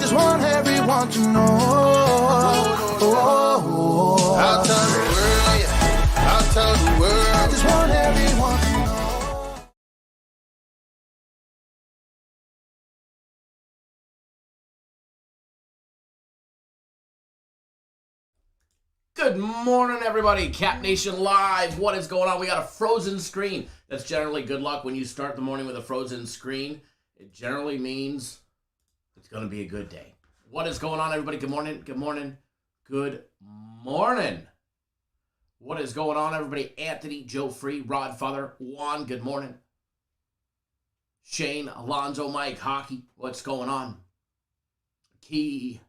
just want everyone to know. I'll tell the world, yeah. I'll tell the world. I just want everyone to know. Good morning, everybody. Cap Nation Live. What is going on? We got a frozen screen. That's generally good luck when you start the morning with a frozen screen. It generally means it's going to be a good day. What is going on, everybody? Good morning. Good morning. Good morning. What is going on, everybody? Anthony, Joe Free, Rod Father, Juan, good morning. Shane, Alonzo, Mike, Hockey, what's going on? Keith,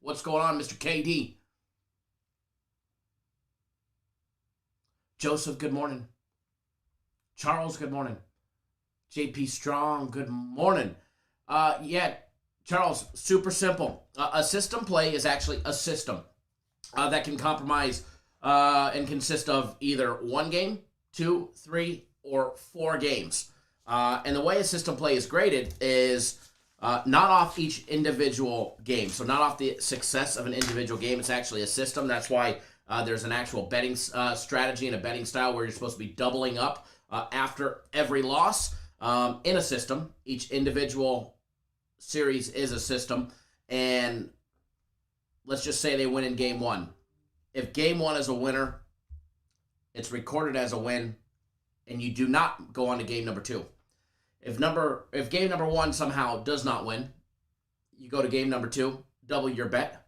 what's going on, Mr. KD? Joseph, good morning. Charles, good morning. JP Strong, good morning. Charles, super simple. A system play is actually a system that can compromise and consist of either one game, 2, 3, or 4 games. And the way a system play is graded is not off each individual game. So not off the success of an individual game. It's actually a system. That's why there's an actual betting strategy and a betting style where you're supposed to be doubling up after every loss. In a system, each individual series is a system. And let's just say they win in game 1. If game 1 is a winner, it's recorded as a win, and you do not go on to game number 2. If game number 1 somehow does not win, you go to game number 2, double your bet,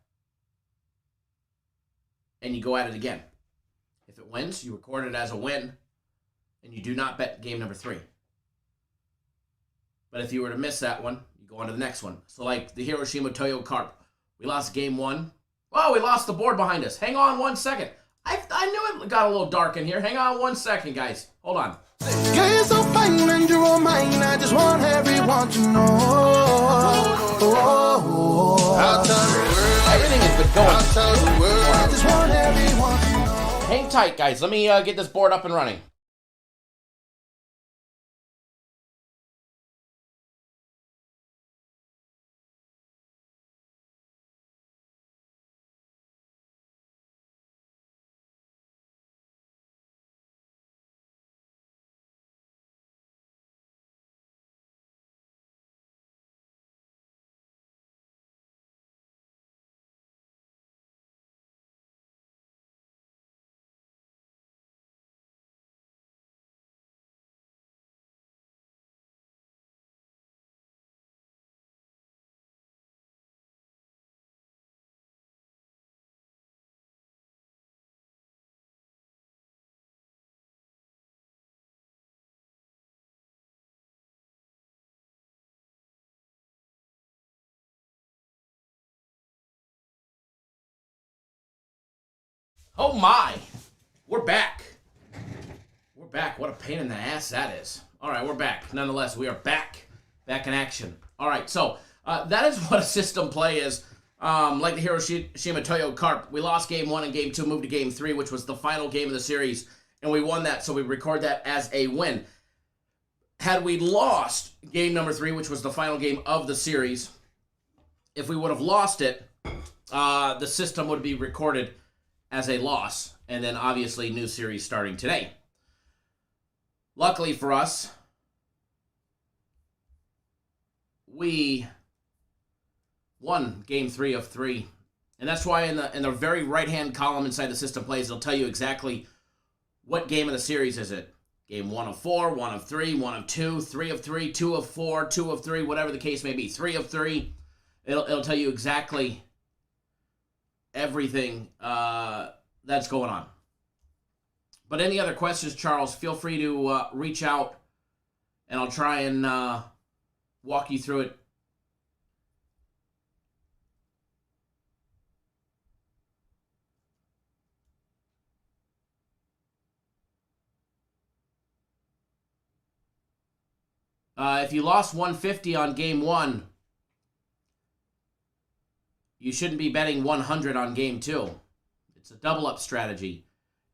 and you go at it again. If it wins, you record it as a win, and you do not bet game number 3. But if you were to miss that one, you go on to the next one. So like the Hiroshima Toyo Carp, we lost game 1. Oh, we lost the board behind us. Hang on 1 second. I knew it got a little dark in here. Hang on 1 second, guys. Hold on. Yeah, you're so fine and you're all mine. I just want everyone to know. I'll tell the world. Everything has been going. I'll tell the world. I just want everyone to know. Hang tight, guys. Let me get this board up and running. Oh my, we're back. We're back. What a pain in the ass that is. All right, we're back. Nonetheless, we are back in action. All right, so that is what a system play is. Like the Hiroshima Toyo Carp, we lost game 1 and game 2, moved to game 3, which was the final game of the series, and we won that, so we record that as a win. Had we lost game number 3, which was the final game of the series, if we would have lost it, the system would be recorded as a loss, and then obviously new series starting today. Luckily for us, we won game 3 of 3, and that's why in the very right-hand column inside the system plays, it'll tell you exactly what game of the series is it. Game 1 of 4, 1 of 3, 1 of 2, 3 of 3, 2 of 4, 2 of 3, whatever the case may be, 3 of 3. It'll tell you exactly everything that's going on. But any other questions, Charles, feel free to reach out, and I'll try and walk you through it. If you lost 150 on game 1, you shouldn't be betting 100 on game 2. It's a double up strategy.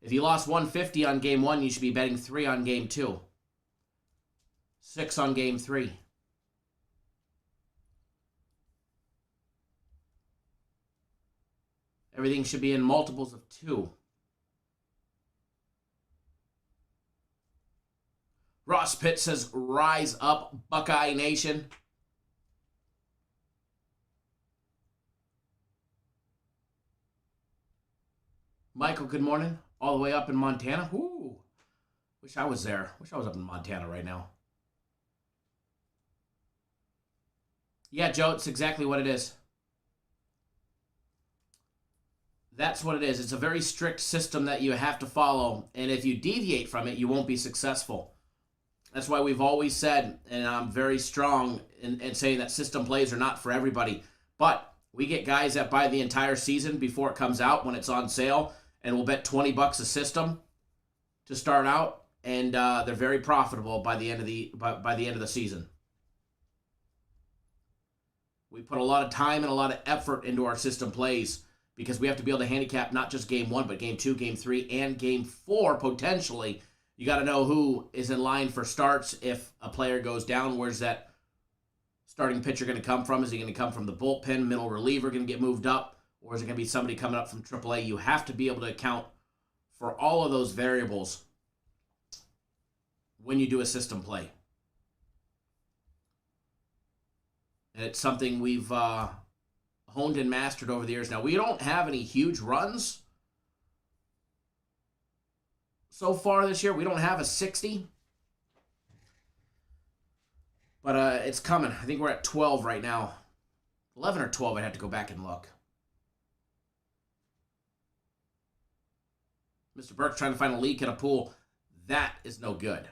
If you lost 150 on game 1, you should be betting 3 on game 2. 6 on game 3. Everything should be in multiples of 2. Ross Pitt says, rise up, Buckeye Nation. Michael, good morning. All the way up in Montana. Ooh. Wish I was there. Wish I was up in Montana right now. Yeah, Joe, it's exactly what it is. That's what it is. It's a very strict system that you have to follow, and if you deviate from it, you won't be successful. That's why we've always said, and I'm very strong in saying that system plays are not for everybody, but we get guys that buy the entire season before it comes out when it's on sale, and we'll bet $20 a system to start out, and they're very profitable by the end of the season. We put a lot of time and a lot of effort into our system plays because we have to be able to handicap not just game 1, but game 2, game 3, and game 4 potentially. You got to know who is in line for starts. If a player goes down, where's that starting pitcher going to come from? Is he going to come from the bullpen, middle reliever going to get moved up, or is it going to be somebody coming up from AAA? You have to be able to account for all of those variables when you do a system play. And it's something we've honed and mastered over the years. Now, we don't have any huge runs so far this year. We don't have a 60. But it's coming. I think we're at 12 right now. 11 or 12, I'd have to go back and look. Mr. Burke trying to find a leak in a pool. That is no good.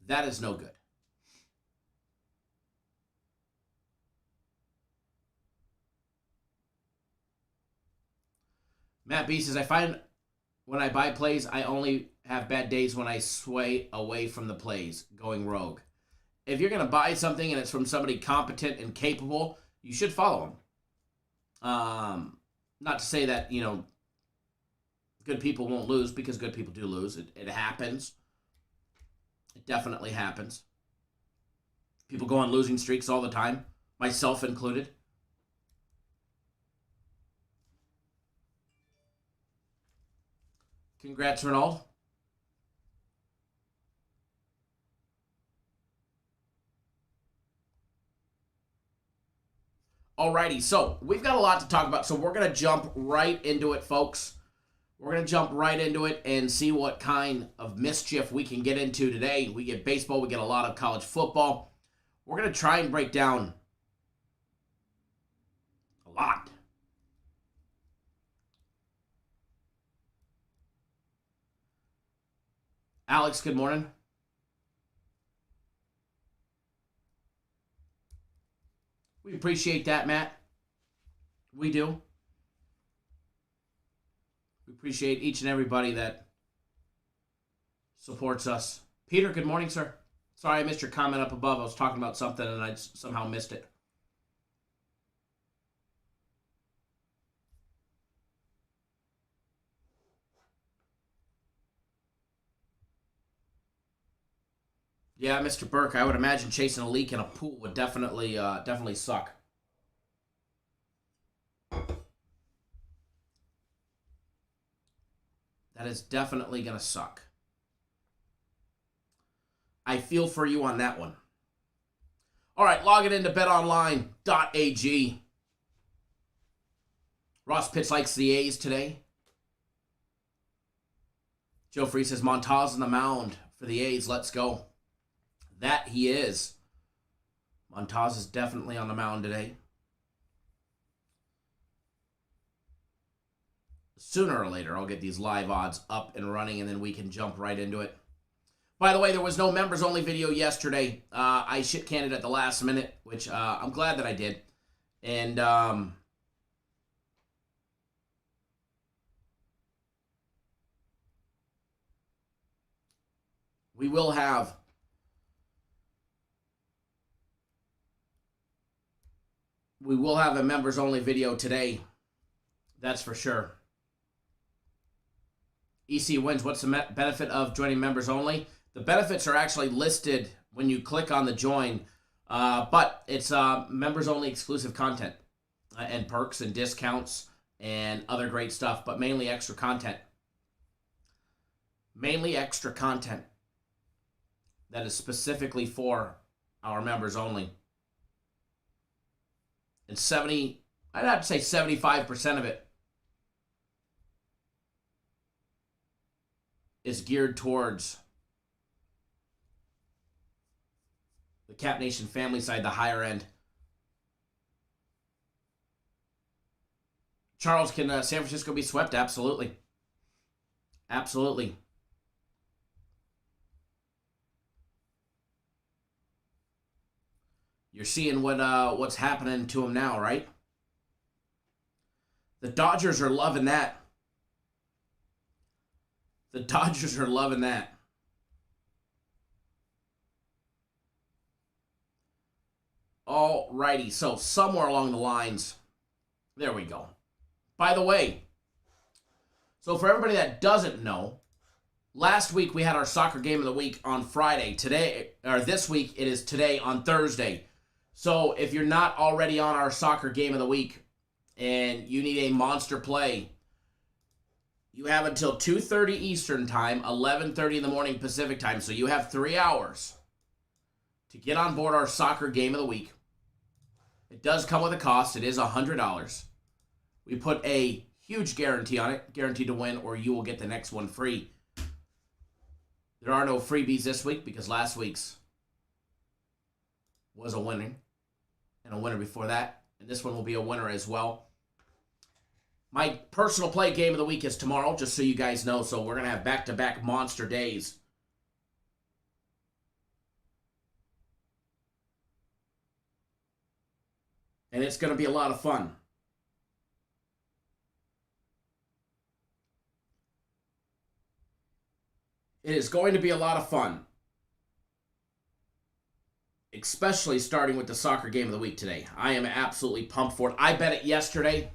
That is no good. Matt B says, I find when I buy plays, I only have bad days when I sway away from the plays, going rogue. If you're going to buy something and it's from somebody competent and capable, you should follow them. Not to say that, good people won't lose, because good people do lose. It happens. It definitely happens. People go on losing streaks all the time, myself included. Congrats, Ronald. Alrighty, so we've got a lot to talk about, so we're going to jump right into it, folks. We're going to jump right into it and see what kind of mischief we can get into today. We get baseball, we get a lot of college football. We're going to try and break down a lot. Alex, good morning. We appreciate that, Matt. We do. We appreciate each and everybody that supports us. Peter, good morning, sir. Sorry I missed your comment up above. I was talking about something and I somehow missed it. Yeah, Mr. Burke, I would imagine chasing a leak in a pool would definitely suck. That is definitely going to suck. I feel for you on that one. All right, log it into betonline.ag. Ross Pitts likes the A's today. Joe Free says, Montaz on the mound for the A's. Let's go. That he is. Montaz is definitely on the mound today. Sooner or later, I'll get these live odds up and running, and then we can jump right into it. By the way, there was no members-only video yesterday. I shit-canned it at the last minute, which I'm glad that I did. And we will have a members-only video today. That's for sure. EC wins. What's the benefit of joining members only? The benefits are actually listed when you click on the join, but it's members only exclusive content. and perks and discounts and other great stuff, but mainly extra content. Mainly extra content that is specifically for our members only. And I'd have to say 75% of it is geared towards the Cap Nation family side, the higher end. Charles, can San Francisco be swept? Absolutely. Absolutely. You're seeing what's happening to them now, right? The Dodgers are loving that. The Dodgers are loving that. Alrighty, so somewhere along the lines, there we go. By the way, so for everybody that doesn't know, last week we had our soccer game of the week on Friday. This week it is today on Thursday. So if you're not already on our soccer game of the week and you need a monster play, you have until 2:30 Eastern time, 11:30 in the morning Pacific time. So you have 3 hours to get on board our soccer game of the week. It does come with a cost. It is $100. We put a huge guarantee on it, guaranteed to win, or you will get the next one free. There are no freebies this week because last week's was a winner, and a winner before that, and this one will be a winner as well. My personal play game of the week is tomorrow, just so you guys know, so we're going to have back-to-back monster days. And it's going to be a lot of fun. It is going to be a lot of fun. Especially starting with the soccer game of the week today. I am absolutely pumped for it. I bet it yesterday.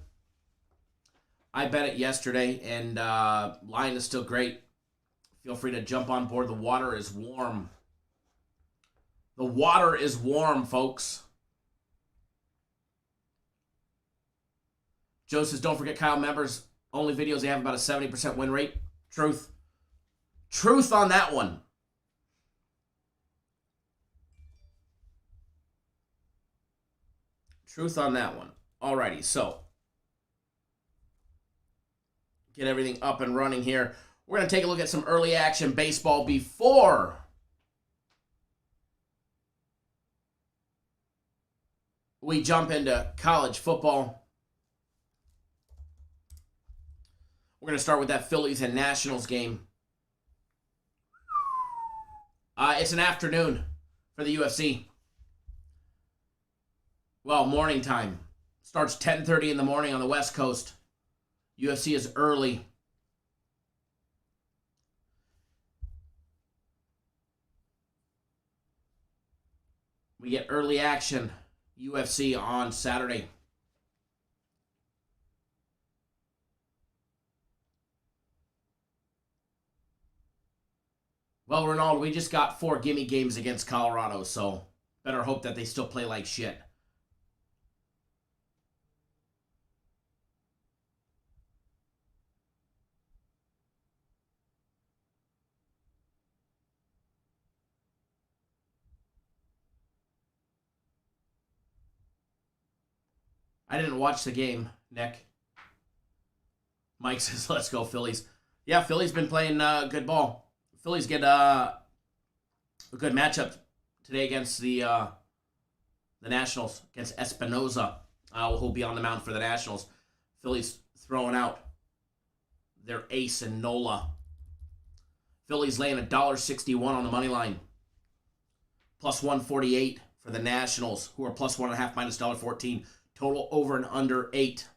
And line is still great. Feel free to jump on board. The water is warm. The water is warm, folks. Joe says, don't forget Kyle members. Only videos they have about a 70% win rate. Truth. Truth on that one. Truth on that one. Alrighty, so get everything up and running here. We're going to take a look at some early action baseball before we jump into college football. We're going to start with that Phillies and Nationals game. It's an afternoon for the UFC. Well, morning time. Starts 10:30 in the morning on the West Coast. UFC is early. We get early action UFC on Saturday. Well, Ronaldo, we just got 4 gimme games against Colorado, so better hope that they still play like shit. I didn't watch the game, Nick. Mike says, let's go Phillies. Yeah, Phillies been playing good ball. Phillies get a good matchup today against the Nationals, against Espinoza, who'll be on the mound for the Nationals. Phillies throwing out their ace and Nola. Phillies laying $1.61 on the money line. Plus 148 for the Nationals, who are plus 1.5 minus $1.14. Total over and under 8.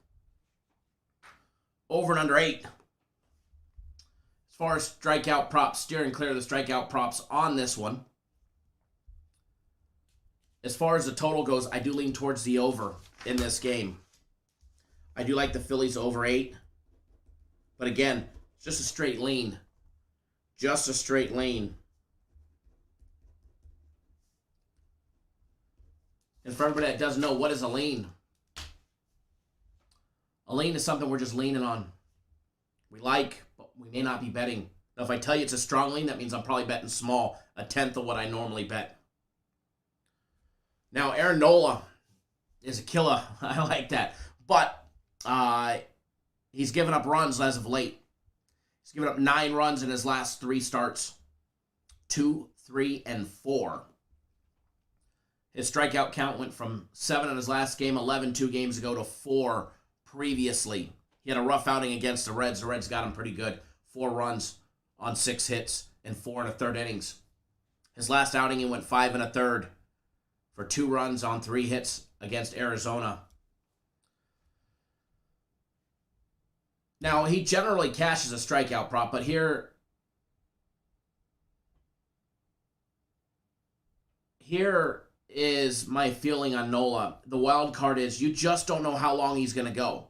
Over and under 8. As far as strikeout props, steering clear of the strikeout props on this one. As far as the total goes, I do lean towards the over in this game. I do like the Phillies over 8. But again, it's just a straight lean. Just a straight lean. And for everybody that doesn't know, what is a lean? A lean is something we're just leaning on. We like, but we may not be betting. Now, if I tell you it's a strong lean, that means I'm probably betting small, a tenth of what I normally bet. Now, Aaron Nola is a killer. I like that. But he's given up runs as of late. He's given up 9 runs in his last 3 starts. 2, 3, and 4. His strikeout count went from 7 in his last game, 11 2 games ago, to 4 previously. He had a rough outing against the Reds. The Reds got him pretty good. 4 runs on 6 hits and 4 1/3 innings. His last outing, he went 5 1/3 for 2 runs on 3 hits against Arizona. Now, he generally cashes a strikeout prop, but here is my feeling on Nola. The wild card is you just don't know how long he's going to go.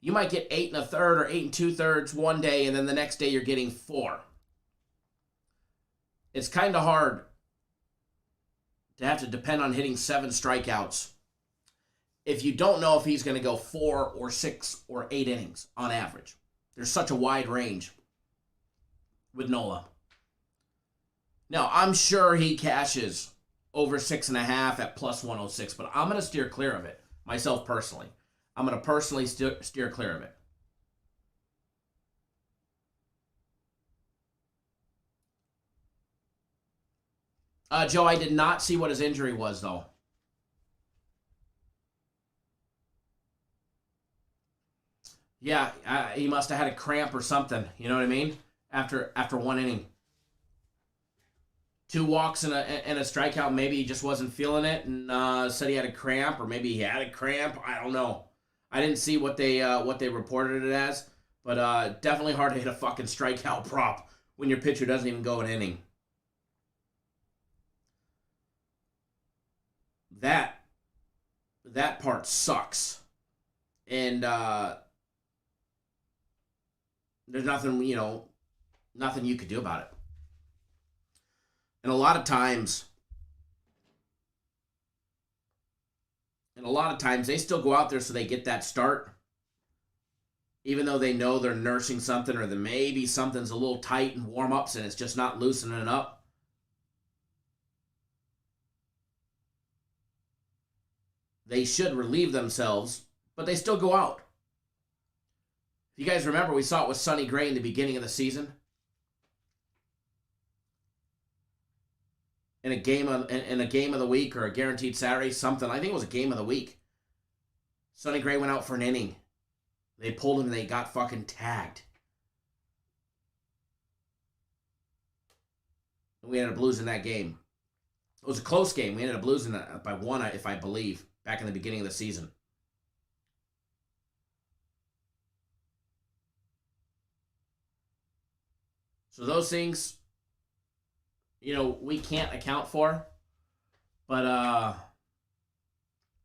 You might get 8 1/3 or 8 2/3 one day, and then the next day you're getting 4. It's kind of hard to have to depend on hitting 7 strikeouts if you don't know if he's going to go 4 or 6 or 8 innings on average. There's such a wide range with Nola. Now, I'm sure he cashes over 6.5 at plus 106, but I'm going to steer clear of it, myself personally. I'm going to personally steer clear of it. Joe, I did not see what his injury was, though. Yeah, he must have had a cramp or something. You know what I mean? After 1 inning. 2 walks and a strikeout. Maybe he just wasn't feeling it and said he had a cramp, or maybe he had a cramp. I don't know. I didn't see what they reported it as, but definitely hard to hit a fucking strikeout prop when your pitcher doesn't even go an inning. That part sucks, and there's nothing you could do about it. And a lot of times they still go out there so they get that start, even though they know they're nursing something, or that maybe something's a little tight in warm-ups and it's just not loosening up. They should relieve themselves, but they still go out. If you guys remember, we saw it with Sonny Gray in the beginning of the season. In a game of the week, or a guaranteed Saturday, something. I think it was a game of the week. Sonny Gray went out for an inning. They pulled him and they got fucking tagged. And we ended up losing that game. It was a close game. We ended up losing it by 1, if I believe, back in the beginning of the season. So those things, we can't account for, but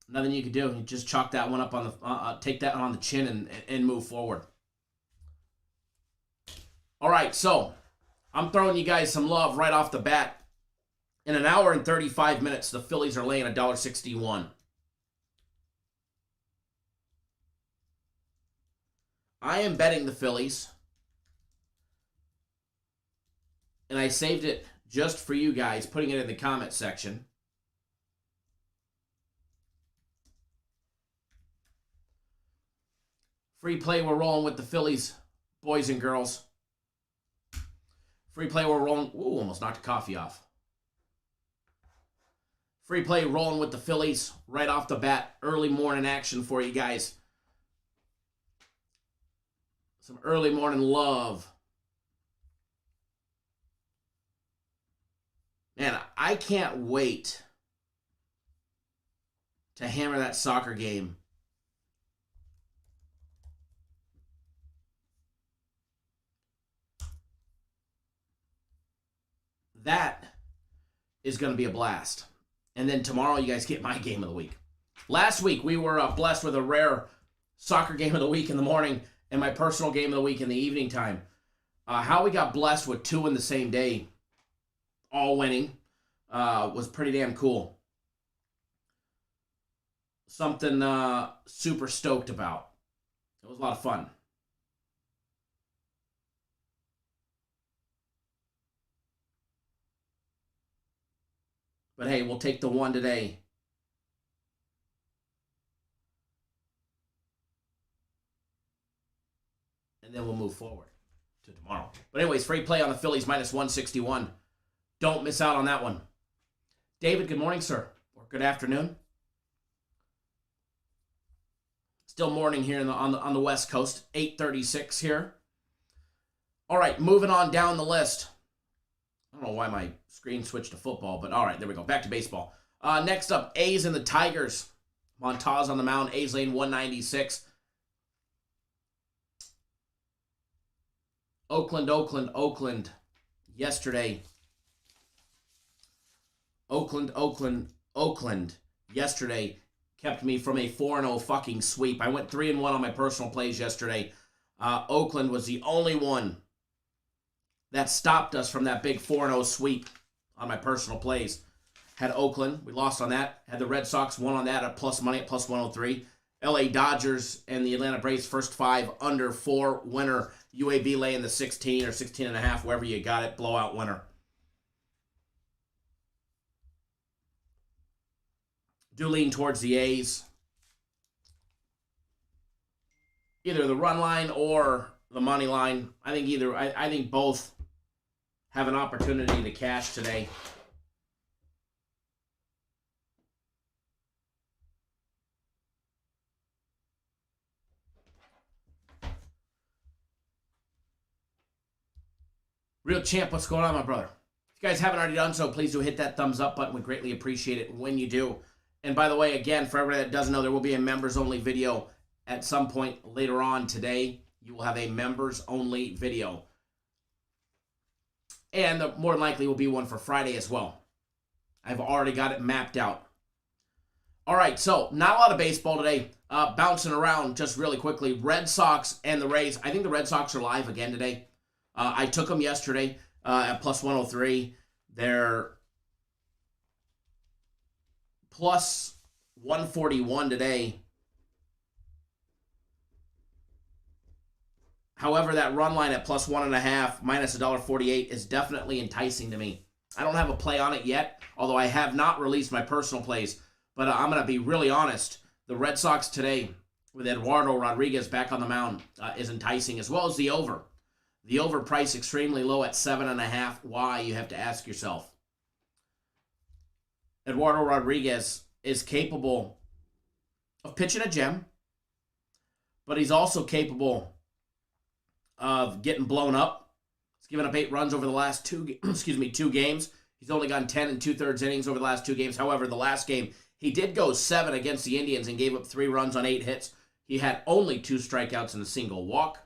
nothing you can do. You just chalk that one up on the, take that on the chin and move forward. All right, so I'm throwing you guys some love right off the bat. In an hour and 35 minutes, the Phillies are laying $1.61. I am betting the Phillies, and I saved it just for you guys, putting it in the comment section. Free play, we're rolling with the Phillies, boys and girls. Free play, we're rolling. Ooh, almost knocked the coffee off. Free play, rolling with the Phillies right off the bat. Early morning action for you guys. Some early morning love. Man, I can't wait to hammer that soccer game. That is going to be a blast. And then tomorrow you guys get my game of the week. Last week we were blessed with a rare soccer game of the week in the morning and my personal game of the week in the evening time. How we got blessed with 2 in the same day, all winning, was pretty damn cool. Something super stoked about. It was a lot of fun. But hey, we'll take the one today. And then we'll move forward to tomorrow. But anyways, free play on the Phillies minus 161. Don't miss out on that one. David, good morning, sir. Or good afternoon. Still morning here on the West Coast. 8:36 here. All right, moving on down the list. I don't know why my screen switched to football, but all right, there we go. Back to baseball. Next up, A's and the Tigers. Montaz on the mound. A's laying 196. Oakland. Yesterday. Oakland. Yesterday kept me from a 4-0 fucking sweep. I went 3-1 on my personal plays yesterday. Oakland was the only one that stopped us from that big 4-0 sweep on my personal plays. Had Oakland. We lost on that. Had the Red Sox won on that at plus money at plus 103. LA Dodgers and the Atlanta Braves first 5 under 4 winner. UAB laying the 16 or 16.5, wherever you got it. Blowout winner. Do lean towards the A's. Either the run line or the money line. I think both have an opportunity to cash today. Real Champ, what's going on, my brother? If you guys haven't already done so, please do hit that thumbs up button. We greatly appreciate it when you do. And by the way, again, for everybody that doesn't know, there will be a members-only video at some point later on today. You will have a members-only video. And more than likely will be one for Friday as well. I've already got it mapped out. All right, so not a lot of baseball today. Bouncing around just really quickly. Red Sox and the Rays. I think the Red Sox are live again today. I took them yesterday at plus 103. They're plus 141 today. However, that run line at plus 1.5 minus $1.48 is definitely enticing to me. I don't have a play on it yet, although I have not released my personal plays. But I'm going to be really honest. The Red Sox today, with Eduardo Rodriguez back on the mound, is enticing, as well as the over. The over price extremely low at 7.5. Why? You have to ask yourself. Eduardo Rodriguez is capable of pitching a gem, but he's also capable of getting blown up. He's given up 8 runs over the last 2 games. He's only gone 10 2/3 innings over the last 2 games. However, the last game, he did go 7 against the Indians and gave up 3 runs on 8 hits. He had only 2 strikeouts and a single walk.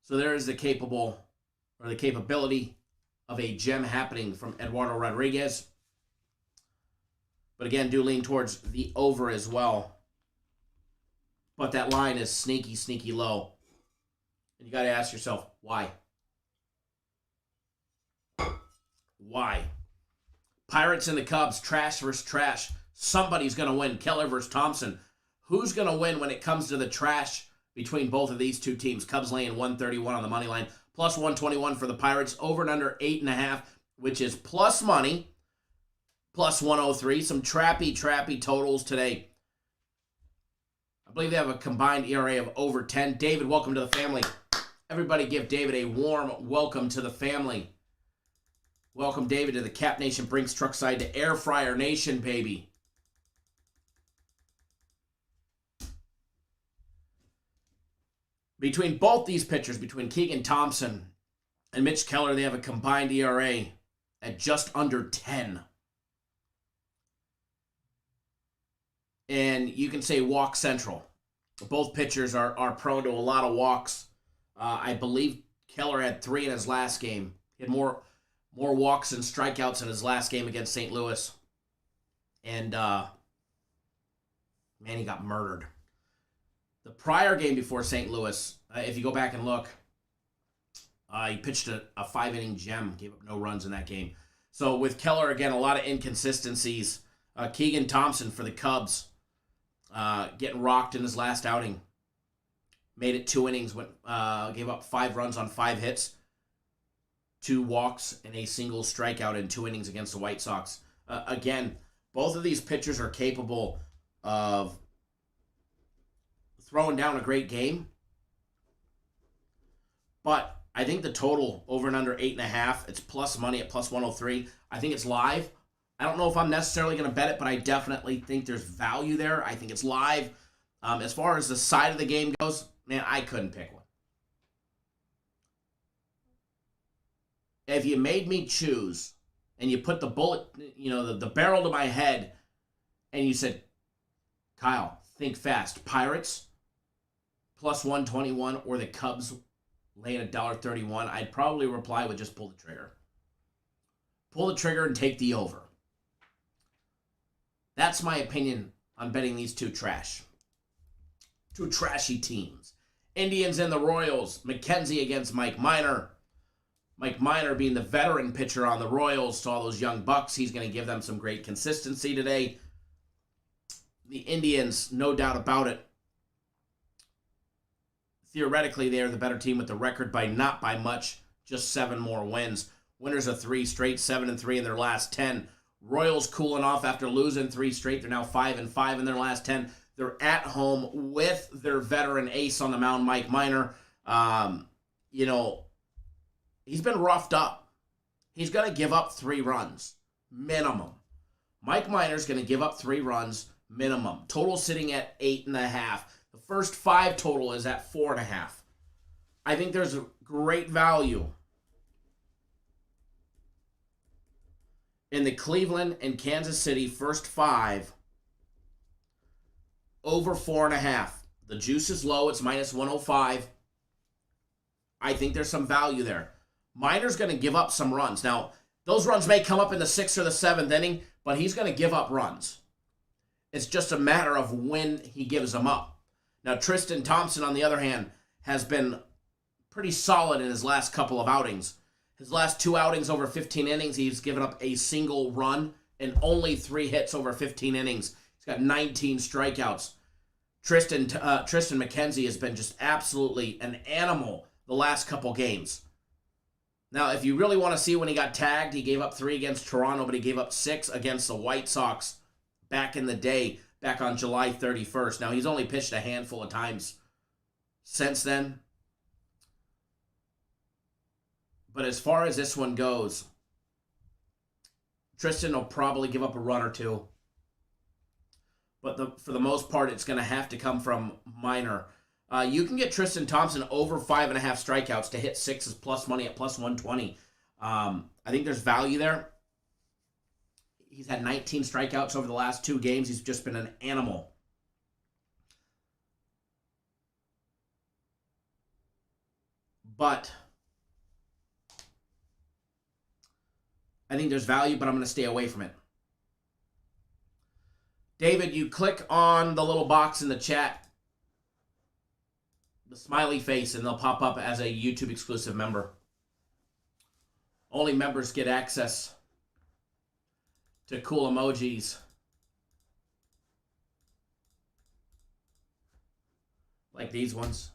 So there is the capability of a gem happening from Eduardo Rodriguez. But again, do lean towards the over as well. But that line is sneaky, sneaky low. And you got to ask yourself, why? Why? Pirates and the Cubs, trash versus trash. Somebody's going to win. Keller versus Thompson. Who's going to win when it comes to the trash between both of these two teams? Cubs laying 131 on the money line, plus 121 for the Pirates, over and under 8.5, which is plus money, plus 103. Some trappy totals today. I believe they have a combined ERA of over 10. David, welcome to the family. Everybody give David a warm welcome to the family. Welcome, David, to the Cap Nation Brinks Truck Side, to Air Fryer Nation, baby. Between both these pitchers, between Keegan Thompson and Mitch Keller, they have a combined ERA at just under 10. And you can say walk central. Both pitchers are prone to a lot of walks. I believe Keller had 3 in his last game. He had more walks and strikeouts in his last game against St. Louis. And, man, he got murdered. The prior game before St. Louis, if you go back and look, he pitched a 5-inning gem, gave up no runs in that game. So with Keller, again, a lot of inconsistencies. Keegan Thompson for the Cubs, getting rocked in his last outing. Made it 2 innings, gave up 5 runs on 5 hits, 2 walks, and a single strikeout in 2 innings against the White Sox. Again, both of these pitchers are capable of throwing down a great game, but I think the total over and under 8.5, it's plus money at plus 103. I think it's live. I don't know if I'm necessarily going to bet it, but I definitely think there's value there. I think it's live. As far as the side of the game goes, man, I couldn't pick one. If you made me choose and you put the bullet, the barrel to my head and you said, Kyle, think fast. Pirates plus 121 or the Cubs laying $1.31, I'd probably reply with just pull the trigger. Pull the trigger and take the over. That's my opinion on betting these two trashy teams. Indians and the Royals. McKenzie against Mike Minor. Mike Minor being the veteran pitcher on the Royals to all those young bucks. He's going to give them some great consistency today. The Indians, no doubt about it. Theoretically, they are the better team with the record by not by much, just 7 more wins. Winners of 3 straight, 7-3 in their last 10. Royals cooling off after losing 3 straight. They're now 5-5 in their last 10. They're at home with their veteran ace on the mound, Mike Minor. He's been roughed up. He's going to give up 3 runs, minimum. Mike Minor's going to give up 3 runs, minimum. Total sitting at 8.5. The first 5 total is at 4.5. I think there's a great value in the Cleveland and Kansas City first 5 over 4.5. The juice is low. It's minus 105. I think there's some value there. Minor's going to give up some runs. Now, those runs may come up in the 6th or the 7th inning, but he's going to give up runs. It's just a matter of when he gives them up. Now, Tristan Thompson, on the other hand, has been pretty solid in his last couple of outings. His last 2 outings over 15 innings, he's given up a single run and only 3 hits over 15 innings. He's got 19 strikeouts. Tristan McKenzie has been just absolutely an animal the last couple games. Now, if you really want to see when he got tagged, he gave up 3 against Toronto, but he gave up 6 against the White Sox back in the day, back on July 31st. Now, he's only pitched a handful of times since then. But as far as this one goes, Tristan will probably give up a run or 2. But for the most part, it's going to have to come from Minor. You can get Tristan Thompson over 5.5 strikeouts to hit 6 as plus money at plus 120. I think there's value there. He's had 19 strikeouts over the last 2 games. He's just been an animal. But I think there's value, but I'm going to stay away from it. David, you click on the little box in the chat, the smiley face, and they'll pop up as a YouTube exclusive member. Only members get access to cool emojis like these ones.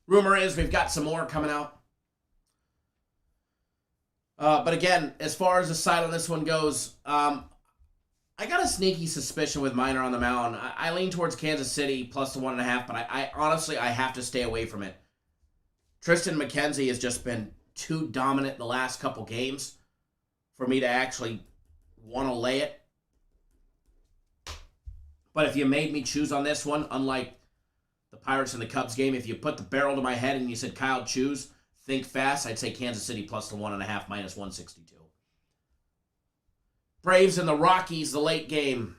Rumor is we've got some more coming out. But again, as far as the side on this one goes, I got a sneaky suspicion with Minor on the mound. I lean towards Kansas City plus the 1.5, but I honestly have to stay away from it. Tristan McKenzie has just been too dominant in the last couple games for me to actually want to lay it. But if you made me choose on this one, unlike the Pirates and the Cubs game, if you put the barrel to my head and you said, Kyle, choose, think fast, I'd say Kansas City plus the 1.5, minus 162. Braves and the Rockies, the late game.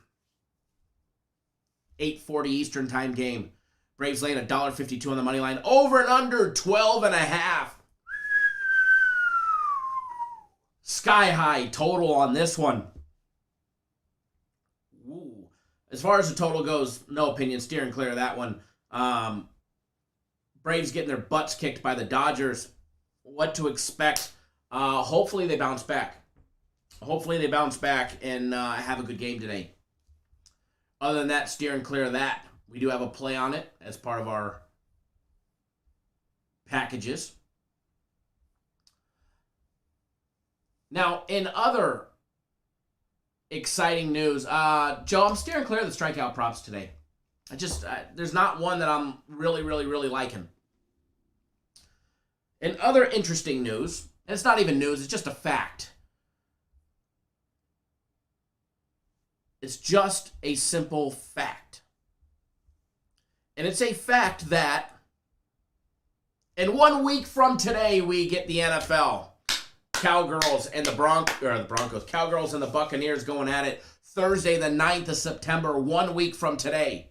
8:40 Eastern time game. Braves laying $1.52 on the money line. Over and under 12.5. Sky high total on this one. Ooh. As far as the total goes, no opinion. Steering clear of that one. Braves getting their butts kicked by the Dodgers. What to expect? Hopefully they bounce back. Hopefully they bounce back and have a good game today. Other than that, steering clear of that. We do have a play on it as part of our packages. Now, in other exciting news, Joe, I'm steering clear of the strikeout props today. There's not one that I'm really liking. In other interesting news, and it's not even news, it's just a fact. It's just a simple fact. And it's a fact that in 1 week from today, we get the NFL. Cowgirls and the Broncos. Cowgirls and the Buccaneers going at it Thursday, the 9th of September, 1 week from today.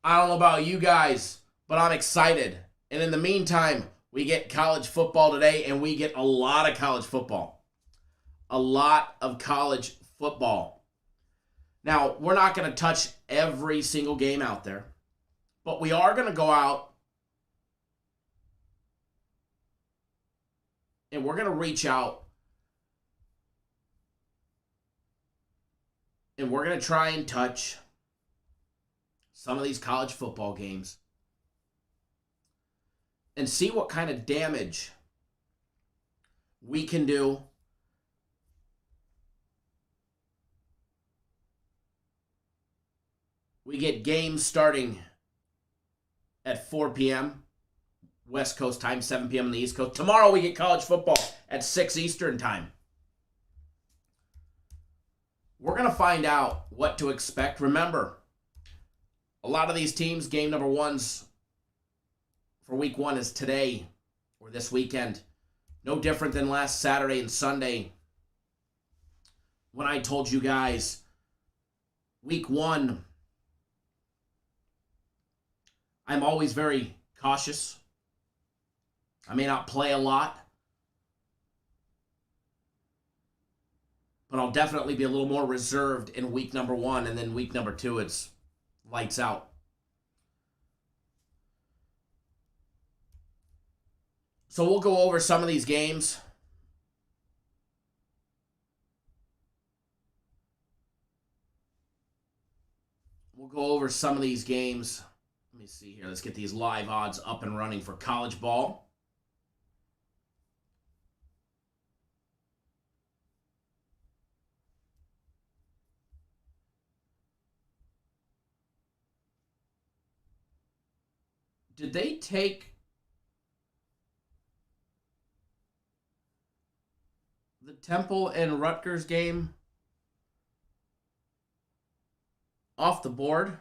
I don't know about you guys, but I'm excited. And in the meantime, we get college football today, and we get a lot of college football. A lot of college football. Now, we're not going to touch every single game out there, but we are going to go out and we're going to reach out and we're going to try and touch some of these college football games and see what kind of damage we can do we get games starting at 4 p.m. West Coast time, 7 p.m. on the East Coast. Tomorrow we get college football at 6 Eastern time. We're going to find out what to expect. Remember, a lot of these teams, game number ones for week 1 is today or this weekend. No different than last Saturday and Sunday when I told you guys week 1, I'm always very cautious. I may not play a lot, but I'll definitely be a little more reserved in week number 1, and then week number 2, it's lights out. So we'll go over some of these games. Let me see here. Let's get these live odds up and running for college ball. Did they take the Temple and Rutgers game off the board?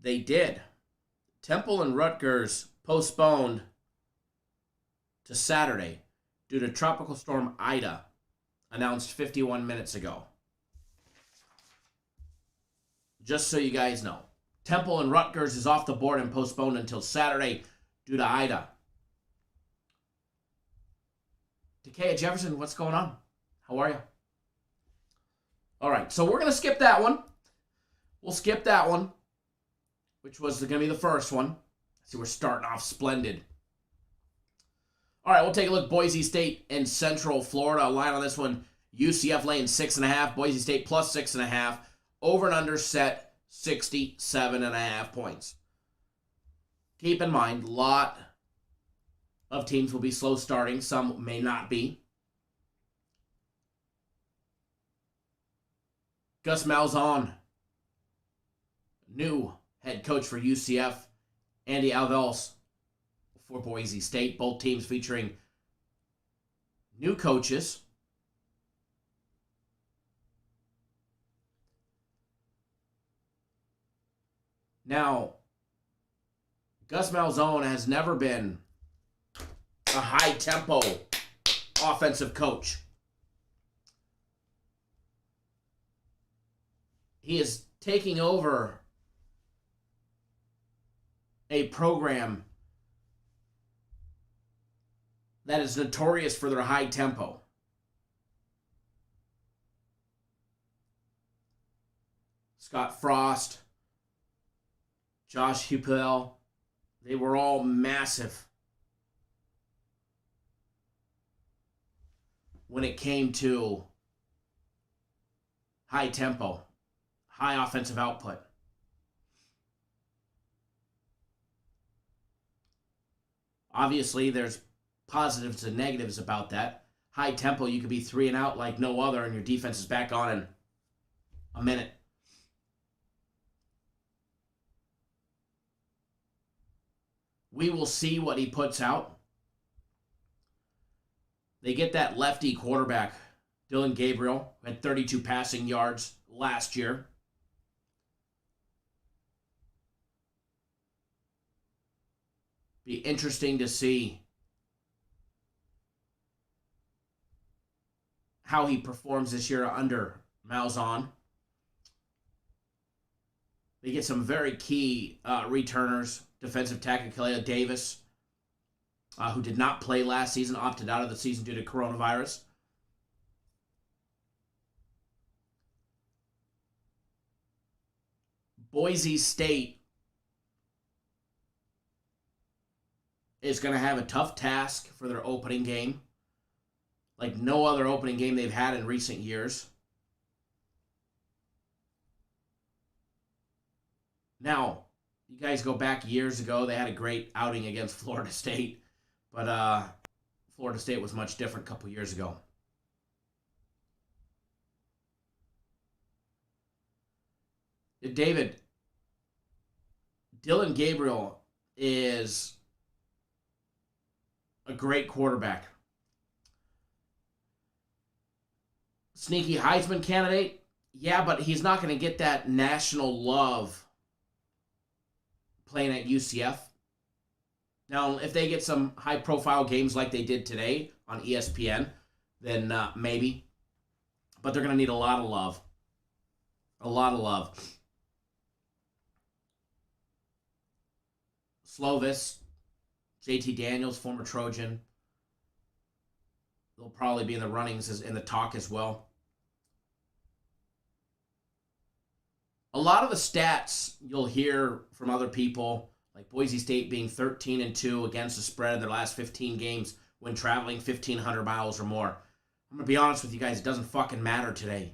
They did. Temple and Rutgers postponed to Saturday due to Tropical Storm Ida, announced 51 minutes ago. Just so you guys know. Temple and Rutgers is off the board and postponed until Saturday due to Ida. Takea Jefferson, what's going on? How are you? All right, so we're going to skip that one. We'll skip that one, which was going to be the first one. See, we're starting off splendid. All right, we'll take a look. Boise State and Central Florida. A line on this one, UCF laying 6.5. Boise State plus 6.5. Over and under set 67.5 points. Keep in mind, a lot of teams will be slow starting. Some may not be. Gus Malzahn, new head coach for UCF. Andy Alves for Boise State. Both teams featuring new coaches. Now, Gus Malzahn has never been a high-tempo offensive coach. He is taking over a program that is notorious for their high tempo. Scott Frost, Josh Heupel, They were all massive when it came to high tempo, high offensive output. Obviously, there's positives and negatives about that. High tempo, you could be 3 and out like no other, and your defense is back on in a minute. We will see what he puts out. They get that lefty quarterback, Dylan Gabriel, who had 32 passing yards last year. Be interesting to see how he performs this year under Malzahn. They get some very key returners. Defensive tackle Kalea Davis, who did not play last season, opted out of the season due to coronavirus. Boise State is going to have a tough task for their opening game, like no other opening game they've had in recent years. Now, you guys go back years ago, they had a great outing against Florida State, but Florida State was much different a couple years ago. David, Dylan Gabriel is a great quarterback. Sneaky Heisman candidate? Yeah, but he's not going to get that national love playing at UCF. Now, if they get some high-profile games like they did today on ESPN, then maybe. But they're going to need a lot of love. A lot of love. Slovis, JT Daniels, former Trojan. They'll probably be in the runnings in the talk as well. A lot of the stats you'll hear from other people, like Boise State being 13-2 against the spread in their last 15 games when traveling 1,500 miles or more. I'm going to be honest with you guys, it doesn't fucking matter today.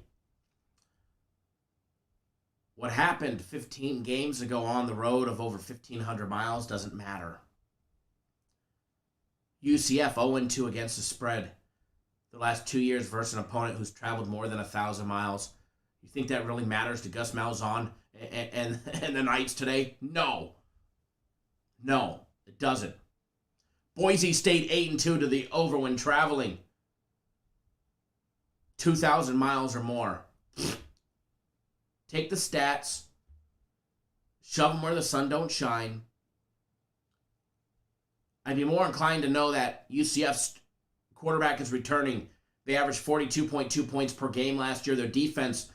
What happened 15 games ago on the road of over 1,500 miles doesn't matter. UCF 0-2 against the spread the last 2 years versus an opponent who's traveled more than 1,000 miles. You think that really matters to Gus Malzahn and the Knights today? No. No, it doesn't. Boise State 8-2 to the over when traveling 2,000 miles or more. Take the stats, shove them where the sun don't shine. I'd be more inclined to know that UCF's quarterback is returning. They averaged 42.2 points per game last year. Their defense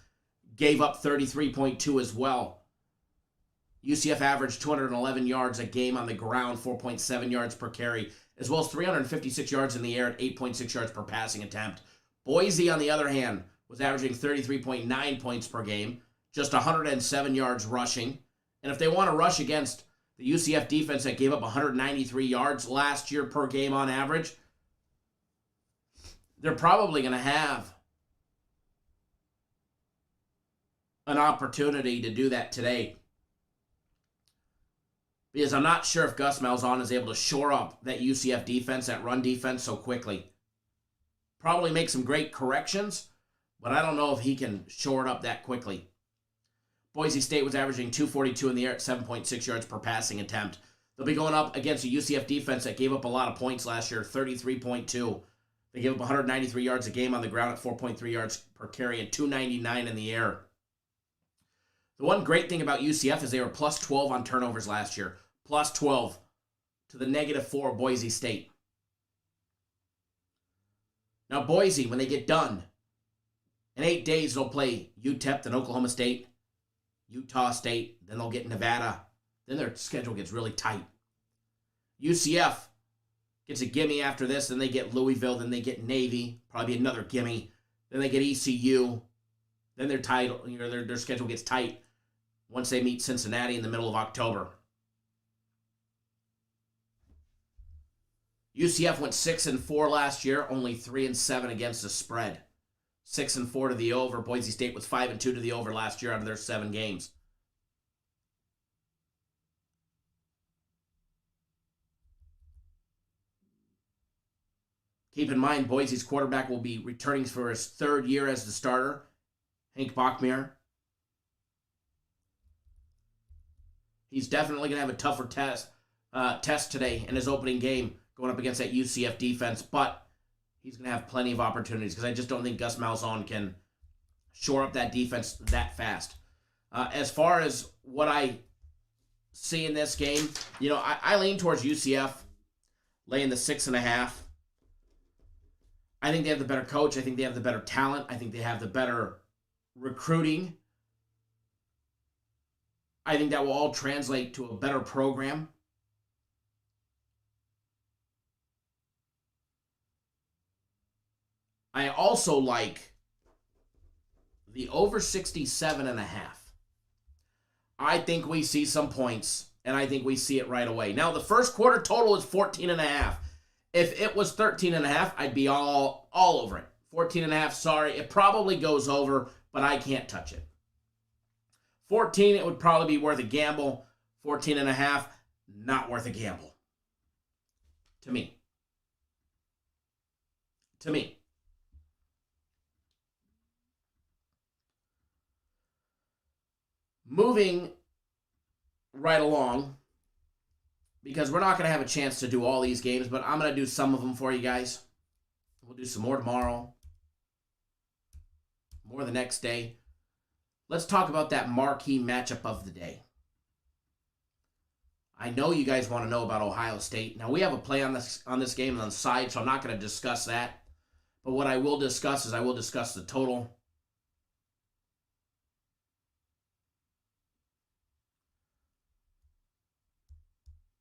gave up 33.2 as well. UCF averaged 211 yards a game on the ground, 4.7 yards per carry, as well as 356 yards in the air at 8.6 yards per passing attempt. Boise, on the other hand, was averaging 33.9 points per game, just 107 yards rushing. And if they want to rush against the UCF defense that gave up 193 yards last year per game on average, they're probably going to have an opportunity to do that today. Because I'm not sure if Gus Malzahn is able to shore up that UCF defense, that run defense, so quickly. Probably make some great corrections, but I don't know if he can shore it up that quickly. Boise State was averaging 242 in the air at 7.6 yards per passing attempt. They'll be going up against a UCF defense that gave up a lot of points last year, 33.2. They gave up 193 yards a game on the ground at 4.3 yards per carry and 299 in the air. The one great thing about UCF is they were plus 12 on turnovers last year. Plus 12 to the -4 Boise State. Now Boise, when they get done, in 8 days they'll play UTEP, then Oklahoma State, Utah State, then they'll get Nevada. Then their schedule gets really tight. UCF gets a gimme after this, then they get Louisville, then they get Navy, probably another gimme. Then they get ECU. Then their schedule gets tight once they meet Cincinnati in the middle of October. UCF went 6-4 last year, only 3-7 against the spread. 6-4 to the over. Boise State was 5-2 to the over last year out of their 7 games. Keep in mind, Boise's quarterback will be returning for his 3rd year as the starter, Hank Bachmeier. He's definitely going to have a tougher test today in his opening game going up against that UCF defense, but he's going to have plenty of opportunities because I just don't think Gus Malzahn can shore up that defense that fast. As far as what I see in this game, I lean towards UCF laying the 6.5. I think they have the better coach. I think they have the better talent. I think they have the better recruiting. I think that will all translate to a better program. I also like the over 67.5. I think we see some points, and I think we see it right away. Now, the first quarter total is 14.5. If it was 13.5, I'd be all over it. 14.5, sorry. It probably goes over, but I can't touch it. 14, it would probably be worth a gamble. 14.5, not worth a gamble. To me. Moving right along, because we're not going to have a chance to do all these games, but I'm going to do some of them for you guys. We'll do some more tomorrow, more the next day. Let's talk about that marquee matchup of the day. I know you guys want to know about Ohio State. Now, we have a play on this game on the side, so I'm not going to discuss that. But what I will discuss is I will discuss the total.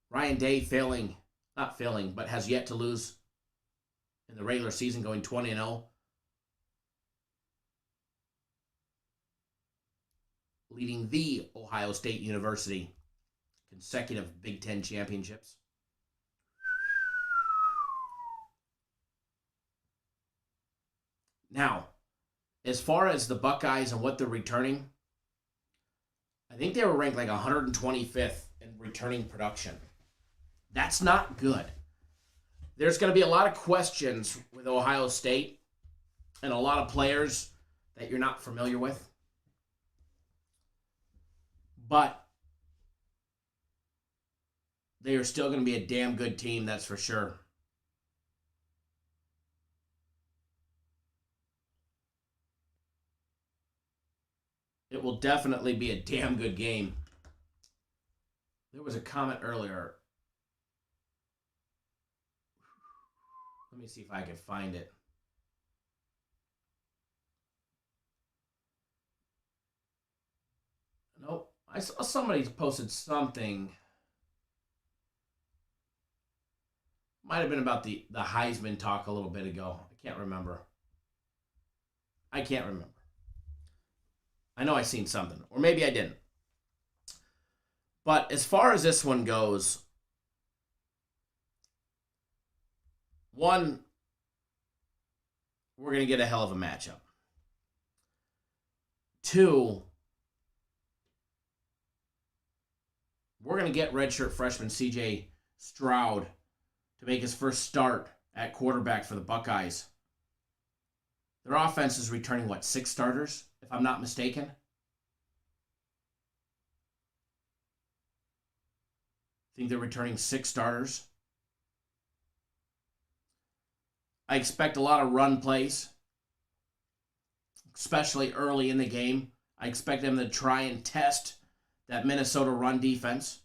Ryan Day not failing, but has yet to lose in the regular season, going 20-0. Leading the Ohio State University consecutive Big Ten championships. Now, as far as the Buckeyes and what they're returning, I think they were ranked like 125th in returning production. That's not good. There's going to be a lot of questions with Ohio State and a lot of players that you're not familiar with. But they are still going to be a damn good team, that's for sure. It will definitely be a damn good game. There was a comment earlier. Let me see if I can find it. Nope. I saw somebody posted something. Might have been about the Heisman talk a little bit ago. I can't remember. I know I seen something. Or maybe I didn't. But as far as this one goes, one, we're going to get a hell of a matchup. Two, we're going to get redshirt freshman C.J. Stroud to make his first start at quarterback for the Buckeyes. Their offense is returning, 6 starters, if I'm not mistaken? I think they're returning 6 starters. I expect a lot of run plays, especially early in the game. I expect them to try and test that Minnesota run defense.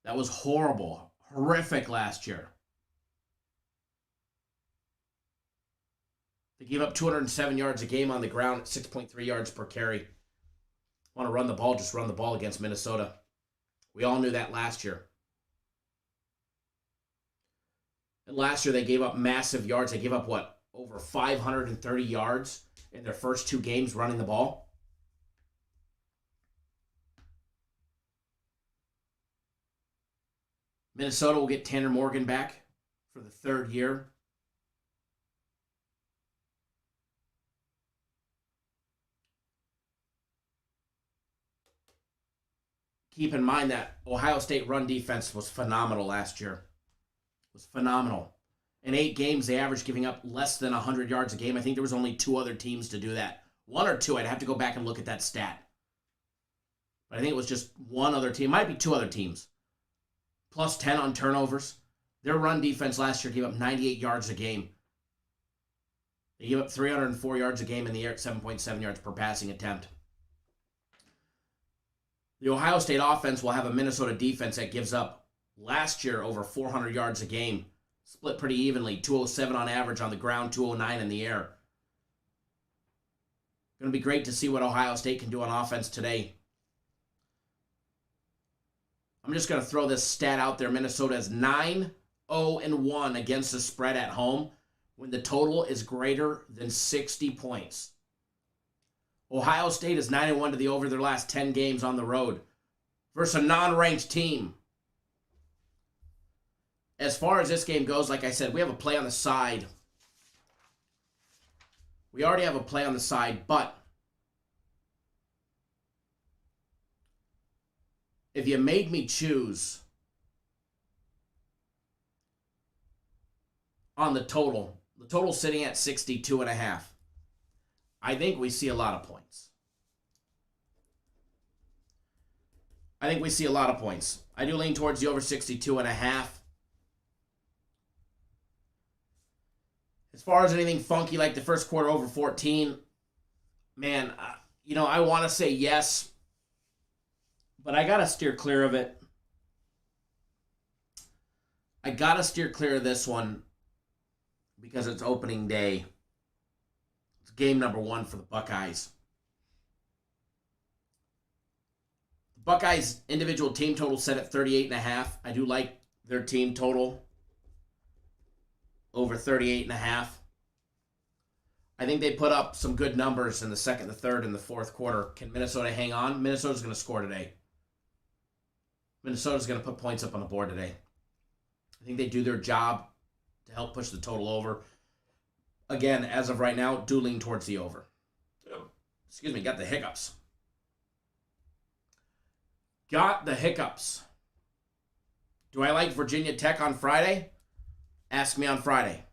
That was horrific last year. They gave up 207 yards a game on the ground at 6.3 yards per carry. Want to run the ball, just run the ball against Minnesota. We all knew that last year. And last year they gave up massive yards. They gave up, over 530 yards in their first 2 games running the ball. Minnesota will get Tanner Morgan back. for the third year. Keep in mind that Ohio State run defense was phenomenal last year. It was phenomenal. In 8 games, they averaged giving up less than 100 yards a game. I think there was only 2 other teams to do that. 1 or 2. I'd have to go back and look at that stat. But I think it was just 1 other team. It might be 2 other teams. Plus 10 on turnovers. Their run defense last year gave up 98 yards a game. They gave up 304 yards a game in the air at 7.7 yards per passing attempt. The Ohio State offense will have a Minnesota defense that gives up last year over 400 yards a game. Split pretty evenly. 207 on average on the ground, 209 in the air. Going to be great to see what Ohio State can do on offense today. I'm just going to throw this stat out there. Minnesota is 9-0-1 against the spread at home when the total is greater than 60 points. Ohio State is 9-1 to the over their last 10 games on the road versus a non-ranked team. As far as this game goes, like I said, we have a play on the side. We already have a play on the side, but if you made me choose on the total sitting at 62.5. I think we see a lot of points. I do lean towards the over 62.5. As far as anything funky like the first quarter over 14, man, I want to say yes, but I got to steer clear of it. I got to steer clear of this one because it's opening day. It's game number 1 for the Buckeyes. The Buckeyes' individual team total set at 38.5. I do like their team total over 38.5. I think they put up some good numbers in the second, the third, and the fourth quarter. Can Minnesota hang on? Minnesota's going to score today. Minnesota's going to put points up on the board today. I think they do their job to help push the total over. Again, as of right now, do lean towards the over. Excuse me, got the hiccups. Do I like Virginia Tech on Friday? Ask me on Friday.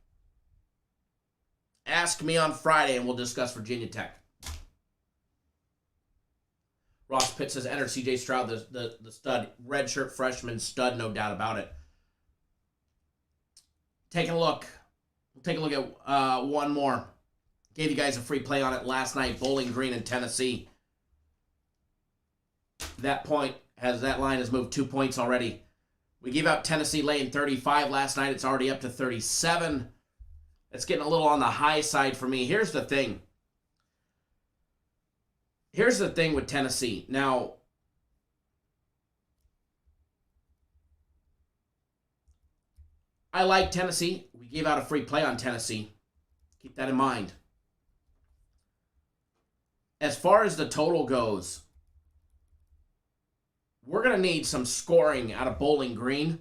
And we'll discuss Virginia Tech. Ross Pitt says, enter C.J. Stroud, the stud. Redshirt freshman stud, no doubt about it. Taking a look. We'll take a look at one more. Gave you guys a free play on it last night. Bowling Green in Tennessee. That line has moved 2 points already. We gave out Tennessee laying 35 last night. It's already up to 37. It's getting a little on the high side for me. Here's the thing with Tennessee. Now, I like Tennessee. We gave out a free play on Tennessee. Keep that in mind. As far as the total goes, we're going to need some scoring out of Bowling Green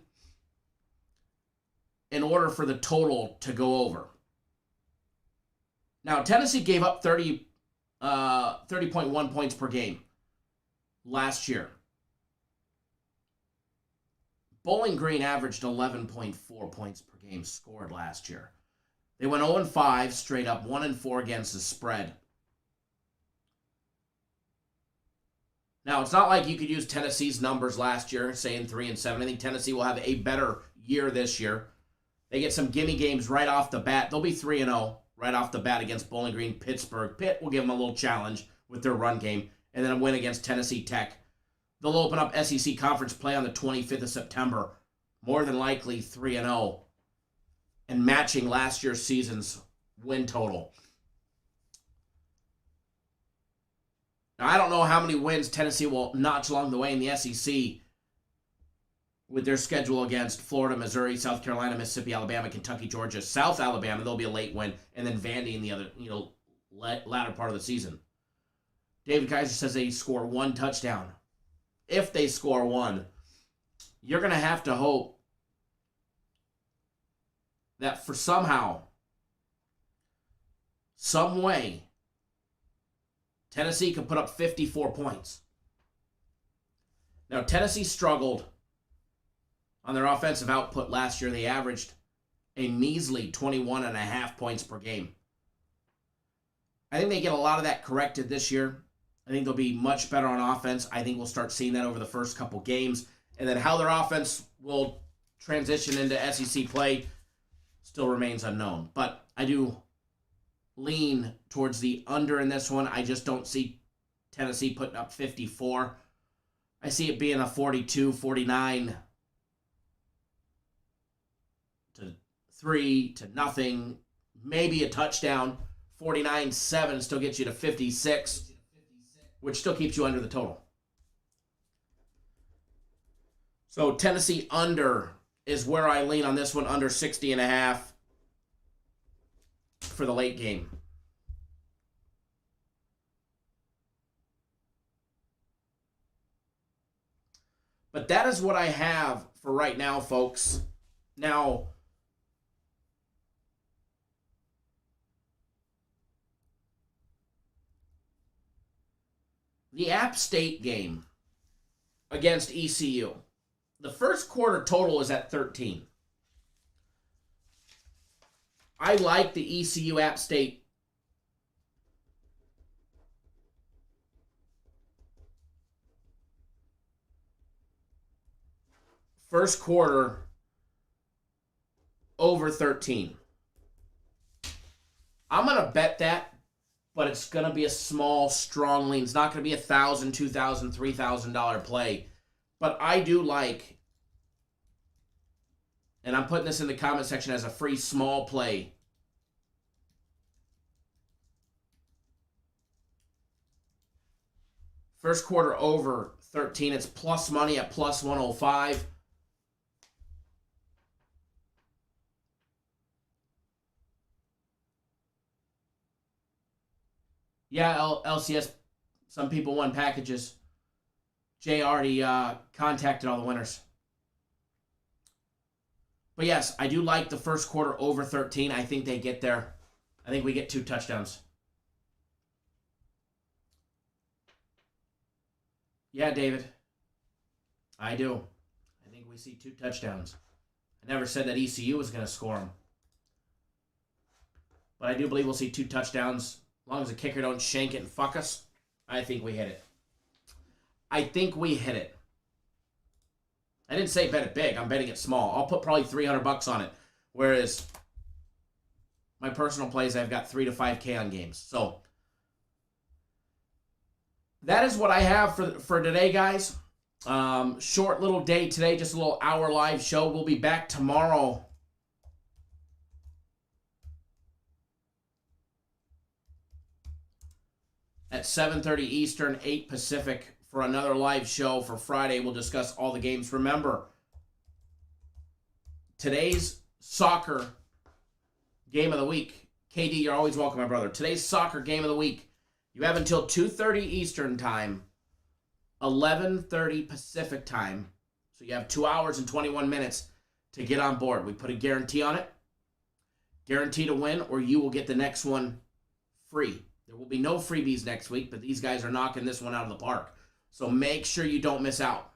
in order for the total to go over. Now, Tennessee gave up 30.1 points per game last year. Bowling Green averaged 11.4 points per game scored last year. They went 0-5 straight up, 1-4 against the spread. Now, it's not like you could use Tennessee's numbers last year, saying 3-7. I think Tennessee will have a better year this year. They get some gimme games right off the bat. They'll be 3-0 right off the bat against Bowling Green, Pittsburgh. Pitt will give them a little challenge with their run game, and then a win against Tennessee Tech. They'll open up SEC Conference play on the 25th of September, more than likely 3-0, and matching last year's season's win total. Now, I don't know how many wins Tennessee will notch along the way in the SEC with their schedule against Florida, Missouri, South Carolina, Mississippi, Alabama, Kentucky, Georgia, South Alabama. There'll be a late win, and then Vandy in the other, latter part of the season. David Kaiser says they score 1 touchdown. If they score 1, you're going to have to hope that for somehow, some way, Tennessee could put up 54 points. Now, Tennessee struggled on their offensive output last year. They averaged a measly 21.5 points per game. I think they get a lot of that corrected this year. I think they'll be much better on offense. I think we'll start seeing that over the first couple games. And then how their offense will transition into SEC play still remains unknown. But I do lean towards the under in this one. I just don't see Tennessee putting up 54. I see it being a 42, 49 to 3 to nothing, maybe a touchdown. 49-7 still gets you to 56, which still keeps you under the total. So Tennessee under is where I lean on this one, under 60.5 for the late game. But that is what I have for right now, folks. Now, the App State game against ECU. The first quarter total is at 13. I like the ECU App State first quarter over 13. I'm going to bet that, but it's going to be a small, strong lean. It's not going to be $1,000, $2,000, $3,000 play. But I do like, and I'm putting this in the comment section as a free small play, first quarter over 13. It's plus money at plus 105. Yeah, LCS, some people won packages. Jay already contacted all the winners. But yes, I do like the first quarter over 13. I think they get there. I think we get 2 touchdowns. Yeah, David. I do. I think we see 2 touchdowns. I never said that ECU was going to score them. But I do believe we'll see 2 touchdowns. As long as the kicker don't shank it and fuck us, I think we hit it. I think we hit it. I didn't say bet it big. I'm betting it small. I'll put probably $300 on it. Whereas my personal plays, I've got 3 to 5K on games. So that is what I have for today, guys. Short little day today, just a little hour live show. We'll be back tomorrow. At 7:30 Eastern, 8 Pacific for another live show for Friday. We'll discuss all the games. Remember, today's soccer game of the week. KD, you're always welcome, my brother. Today's soccer game of the week. You have until 2:30 Eastern time, 11:30 Pacific time. So you have 2 hours and 21 minutes to get on board. We put a guarantee on it. Guarantee to win, or you will get the next one free. There will be no freebies next week, but these guys are knocking this one out of the park. So make sure you don't miss out.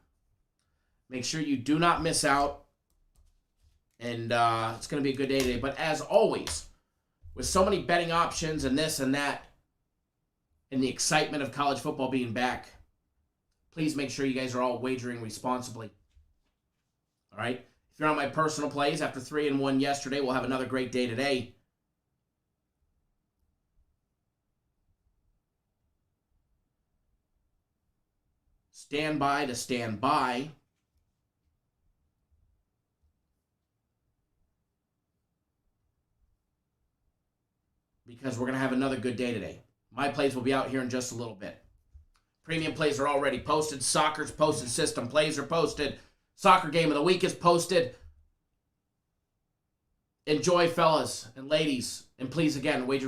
Make sure you do not miss out. And it's going to be a good day today. But as always, with so many betting options and this and that, and the excitement of college football being back, please make sure you guys are all wagering responsibly. All right? If you're on my personal plays, after 3-1 yesterday, we'll have another great day today. Stand by to stand by. Because we're going to have another good day today. My plays will be out here in just a little bit. Premium plays are already posted. Soccer's posted. System plays are posted. Soccer game of the week is posted. Enjoy, fellas and ladies. And please, again, wager